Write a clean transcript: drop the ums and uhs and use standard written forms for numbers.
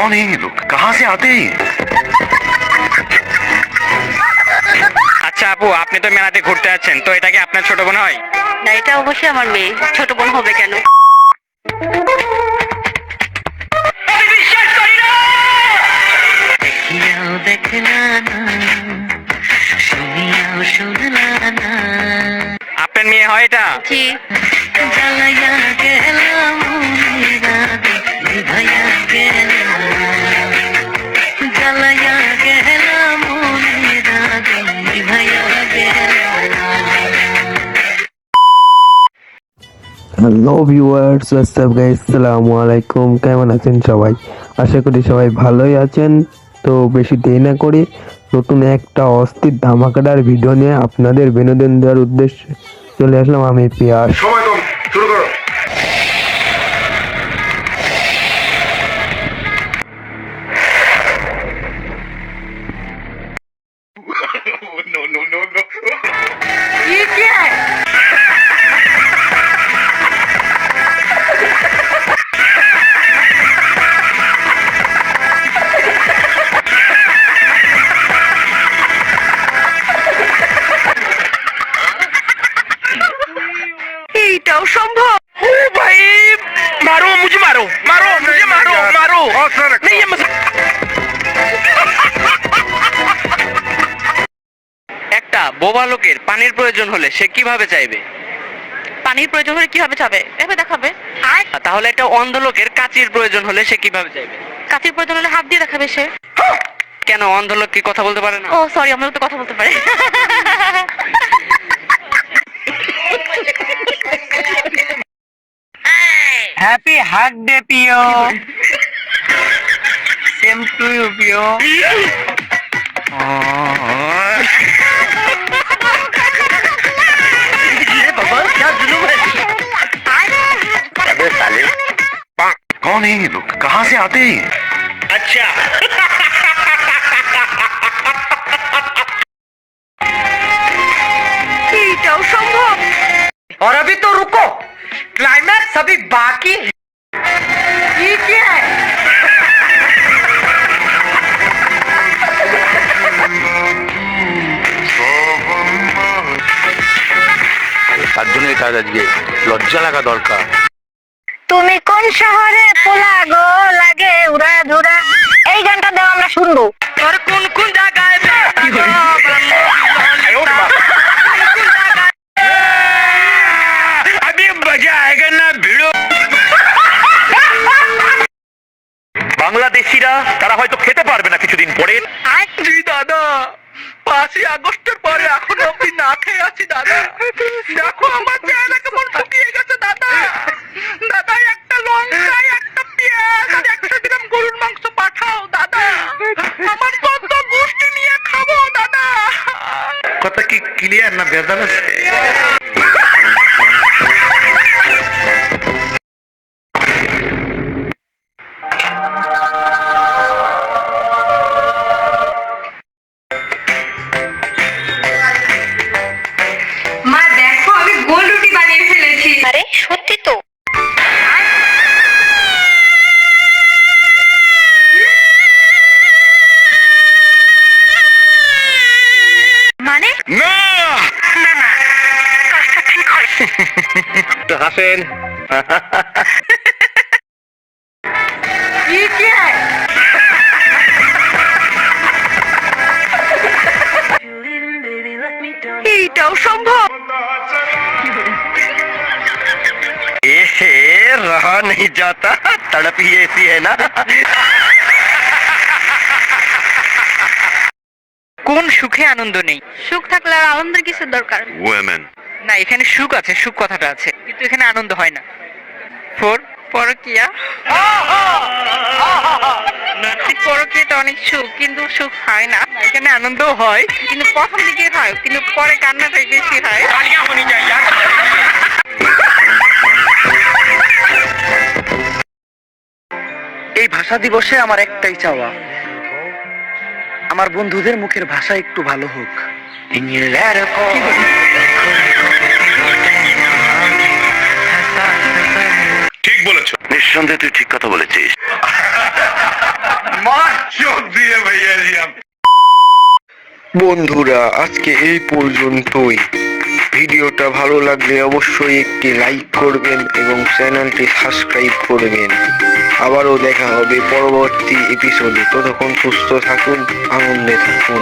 कौन है ये लोग, कहाँ से आते हैं? আচ্ছা আপু, আপনি তো মেলাতে ঘুরতে যাচ্ছেন, তো এটা কি আপনার ছোট বোন হয়? না, এটা অবশ্যই আমার মেয়ে। ছোট বোন হবে কেন? আপনার মেয়ে হয় এটা? জি। হ্যালো ভিউয়ার্স, হোয়াটসঅ্যাপ গাইস, আসসালামু আলাইকুম। কেমন আছেন সবাই? আশা করি সবাই ভালোই আছেন। তো বেশি দেরি না করে নতুন একটা অস্থির ধামাকাদার ভিডিও নিয়ে আপনাদের বিনোদন দেওয়ার উদ্দেশ্যে চলে আসলাম আমি পিয়াস। সময় কম, শুরু করো। No, no, no, no. ये क्या है? এইটাও সম্ভব? ओ भाई, मारो मुझे, मारो मारो मुझे, मारो मारो। नहीं ये একটা বোবা লোকের পানির প্রয়োজন হলে সে কিভাবে চাইবে? পানির প্রয়োজন হলে কিভাবে যাবে? এভাবে দেখাবে। আর তাহলে একটা অন্ধ লোকের কাচির প্রয়োজন হলে সে কিভাবে চাইবে? কাঠির প্রয়োজন হলে হাত দিয়ে দেখাবে সে। কেন, অন্ধ লোক কি কথা বলতে পারে না? ও সরি, আমরা তো কথা বলতে পারি। হ্যাপি হাগ ডে পিও। সেম টু ইউ পিও। अबे साले, कौन है ये लोग, कहाँ से आते हैं? अच्छा এইটাও সম্ভব? और अभी तो रुको, क्लाइमैक्स अभी बाकी है। ये क्या है? তার জন্য এই কাজ আজকে লজ্জা লাগা দরকার। তুমি কোন শহরে পোলা গো লাগে উড়া ধুরা? এই গানটা দাও, আমরা শুনবো। और कौन कौन জায়গায় अभी मजा आएगा ना भिड़ो। বাংলাদেশিরা তারা হয়তো খেতে পারবে না কিছুদিন পরে। জি দাদা, 5ই আগস্টের পরে এখনো অব্দি না খেয়ে আছি দাদা। দেখো আমার চেহারা কেমন শুকিয়ে গেছে দাদা। দাদা একটা লঙ্কা, একটা পেঁয়াজ আর 100 গ্রাম গরুর মাংস পাঠাও দাদা। আমার কত গোষ্ঠী নিয়ে খাবো দাদা। কথা কি ক্লিয়ার না বেদাল আছে? মা দেখো, আমি গোল রুটি বানিয়ে ফেলেছি। আরে সত্যি তো? মানে না না না, কাজটা ঠিক হয়েছে। তো হাসেন। ये क्या है? এইটাও সম্ভব? এ रहा नहीं जाता, तड़प ही ऐसी है ना। কোন সুখে আনন্দ নেই? সুখ থাকলে আর আনন্দের কিছু দরকার? ওয়েমেন। না, এখানে সুখ আছে, সুখ কথাটা আছে, কিন্তু এখানে আনন্দ হয় না। পরকিয়া। পরকিয়াটা অনেক সুখ, কিন্তু সুখ হয় না। এখানে আনন্দ হয়, কিন্তু প্রথম দিকে হয়, কিন্তু পরে কান্নাটাই বেশি হয়। এই ভাষা দিবসে আমার একটাই চাওয়া, আমার বন্ধুদের মুখের ভাষা একটু ভালো হোক। ঠিক বলেছো, নিঃসন্দেহে তুই ঠিক কথা বলেছিস। মার চোখ দিয়ে ভাইয়া দিলাম। বন্ধুরা আজকে এই পর্যন্তই। ভিডিওটা ভালো লাগলে অবশ্যই একটি লাইক করবেন এবং চ্যানেলটি সাবস্ক্রাইব করবেন। আবারও দেখা হবে পরবর্তী এপিসোডে। ততক্ষণ সুস্থ থাকুন, আনন্দে থাকুন।